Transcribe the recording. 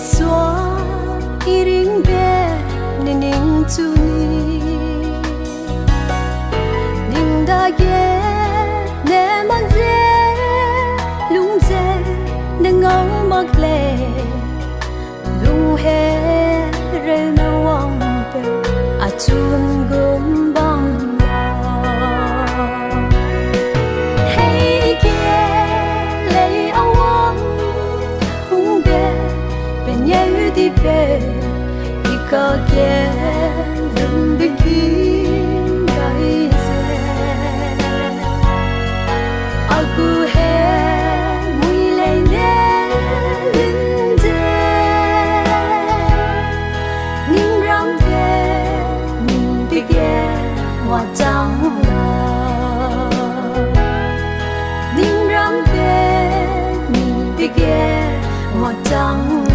xóa iring be nên ninh chu ni ninh da ye ne mang ze lung ze ne ngau mak le lung he re na wang pe a chun gom bang hey ke le awang hung be ben ye di be ka ke dum de kin gai se aku he mui le ne lin de ning ram de ning de ge wa chang la ning ram de ning de ge wa chang